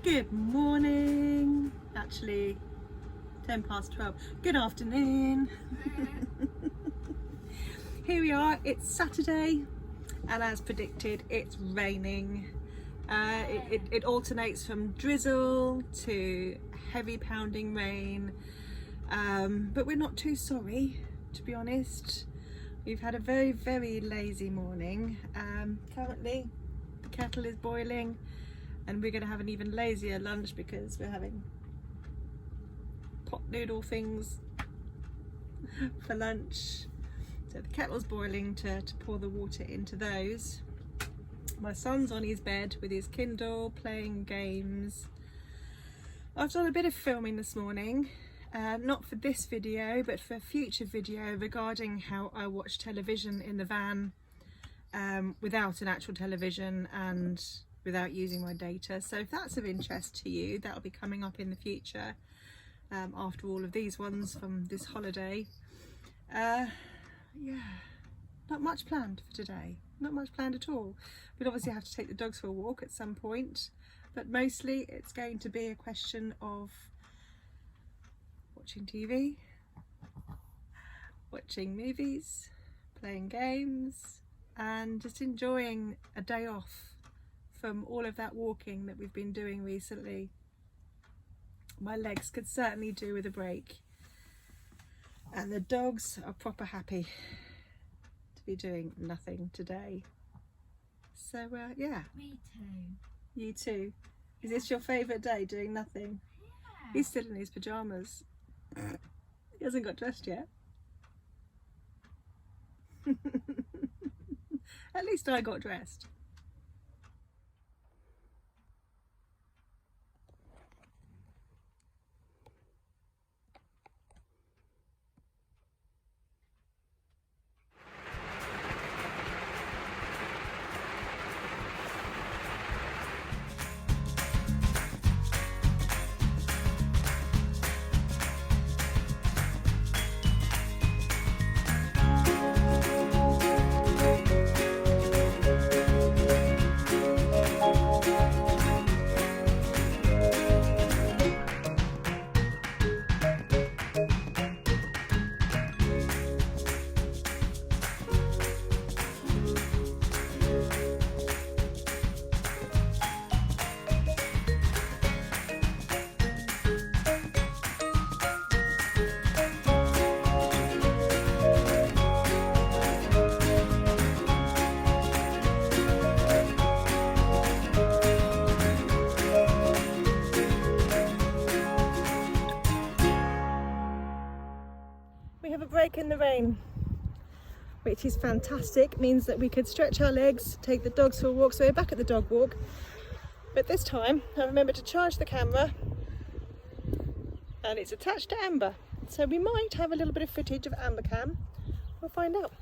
Good morning, actually 10 past 12. Good afternoon. Here we are, it's Saturday and as predicted it's raining. It alternates from drizzle to heavy pounding rain, but we're not too sorry, to be honest. We've had a very lazy morning. Currently the kettle is boiling and we're going to have an even lazier lunch because we're having pot noodle things for lunch. So the kettle's boiling to pour the water into those. My son's on his bed with his Kindle playing games. I've done a bit of filming this morning, not for this video but for a future video regarding how I watch television in the van without an actual television and without using my data. So if that's of interest to you, that'll be coming up in the future after all of these ones from this holiday. Yeah, not much planned for today, not much planned at all. We'll obviously have to take the dogs for a walk at some point, but mostly it's going to be a question of watching TV, watching movies, playing games and just enjoying a day off from all of that walking that we've been doing recently. My legs could certainly do with a break, and the dogs are proper happy to be doing nothing today. So yeah. Me too. You too. Is this your favourite day, doing nothing? Yeah. He's still in his pyjamas. He hasn't got dressed yet. At least I got dressed. We have a break in the rain, which is fantastic. It means that we could stretch our legs, take the dogs for a walk. So we're back at the dog walk, but this time I remembered to charge the camera and it's attached to Amber, so we might have a little bit of footage of Amber Cam. We'll find out.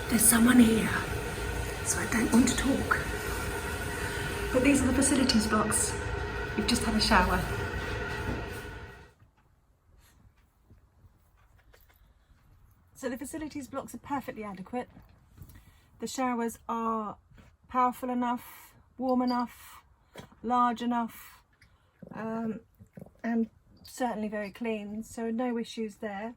There's someone here, so I don't want to talk. But these are the facilities blocks. We've just had a shower. So the facilities blocks are perfectly adequate. The showers are powerful enough, warm enough, large enough, and certainly very clean, so no issues there.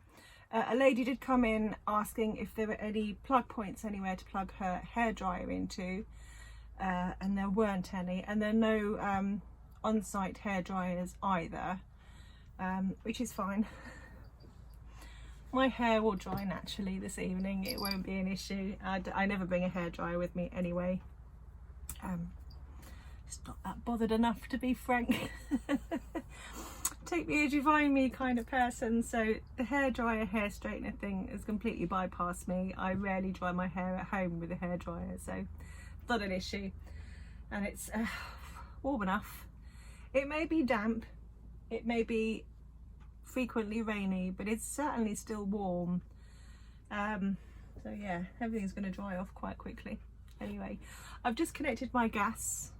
A lady did come in asking if there were any plug points anywhere to plug her hairdryer into, and there weren't any, and there are no on-site hairdryers either, which is fine. My hair will dry naturally this evening, it won't be an issue. I never bring a hairdryer with me anyway. Just not that bothered enough, to be frank. Take me as you find me kind of person, so the hairdryer, hair straightener thing has completely bypassed me. I rarely dry my hair at home with a hairdryer, so not an issue. And it's warm enough. It may be damp, it may be frequently rainy, but it's certainly still warm. So yeah, everything's going to dry off quite quickly. Anyway, I've just connected my gas.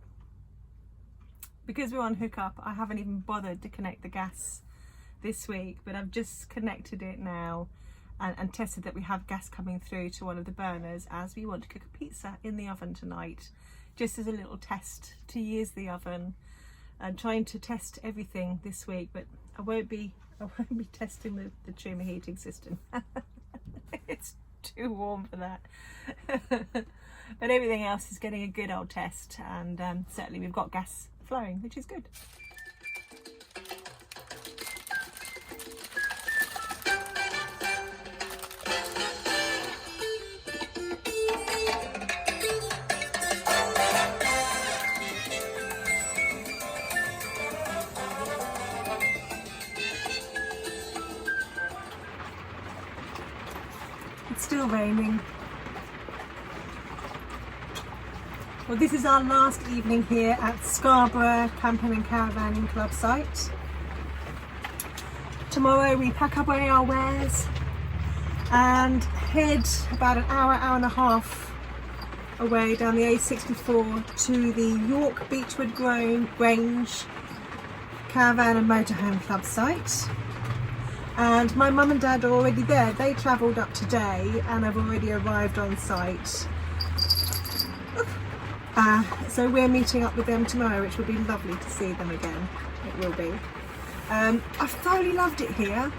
Because we're on hookup, I haven't even bothered to connect the gas this week, but I've just connected it now and tested that we have gas coming through to one of the burners, as we want to cook a pizza in the oven tonight, just as a little test to use the oven. I'm trying to test everything this week, but I won't be testing the Truma heating system. It's too warm for that. But everything else is getting a good old test, and certainly we've got gas flowing, which is good. It's still raining. Well, this is our last evening here at Scarborough Camping and Caravanning Club site. Tomorrow we pack away our wares and head about an hour, hour and a half away down the A64 to the York Beechwood Grange Caravan and Motorhome Club site. And my mum and dad are already there. They travelled up today and have already arrived on site. So we're meeting up with them tomorrow, which will be lovely to see them again. It will be. I've thoroughly loved it here.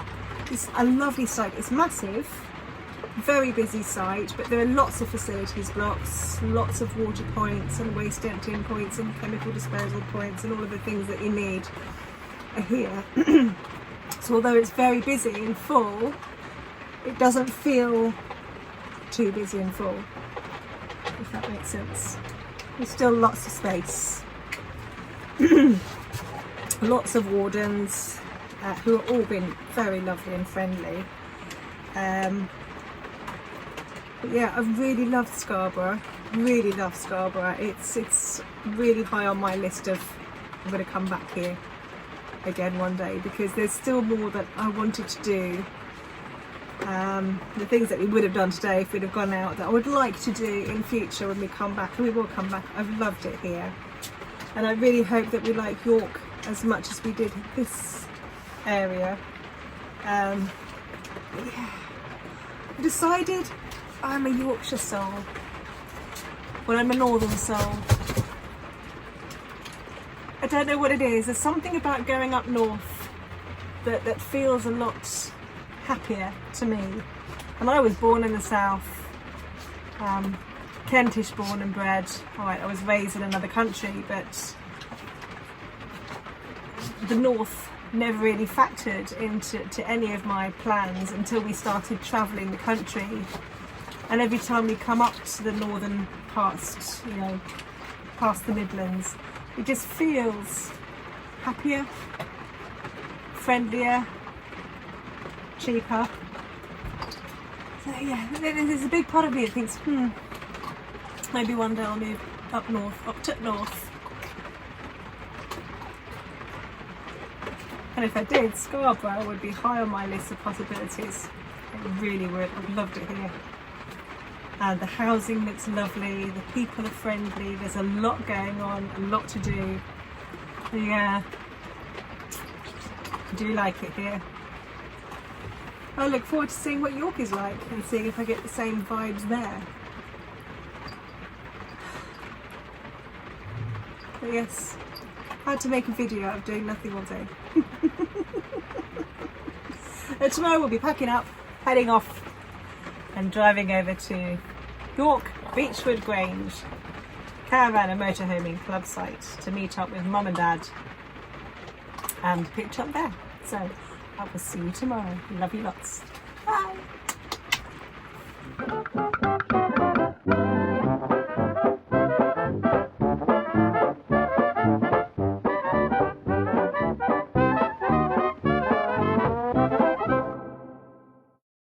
It's a lovely site. It's massive, very busy site, but there are lots of facilities blocks, lots of water points and waste emptying points and chemical disposal points, and all of the things that you need are here. So although it's very busy and full, it doesn't feel too busy and full, if that makes sense. There's still lots of space. Lots of wardens who have all been very lovely and friendly. But yeah, I've really loved Scarborough. Really love Scarborough. It's really high on my list of I'm going to come back here again one day, because there's still more that I wanted to do. The things that we would have done today if we'd have gone out, that I would like to do in future when we come back, and we will come back. I've loved it here, and I really hope that we like York as much as we did this area. Yeah. I decided I'm a Yorkshire soul. Well, I'm a northern soul. I don't know what it is. There's something about going up north that feels a lot happier to me. And I was born in the south, Kentish born and bred. Alright, I was raised in another country, but the north never really factored into any of my plans until we started travelling the country. And every time we come up to the northern parts, you know, past the Midlands, it just feels happier, friendlier, cheaper. So yeah, there's a big part of me that thinks, maybe one day I'll move up north, up to north. And if I did, Scarborough would be high on my list of possibilities. It really would. I've loved it here. The housing looks lovely, the people are friendly, there's a lot going on, a lot to do. Yeah, I do like it here. I look forward to seeing what York is like and seeing if I get the same vibes there. But yes, I had to make a video out of doing nothing all day. And tomorrow we'll be packing up, heading off and driving over to York Beechwood Grange Caravan and Motorhoming Club site to meet up with Mum and Dad and picked up there. So I will see you tomorrow. Love you lots. Bye.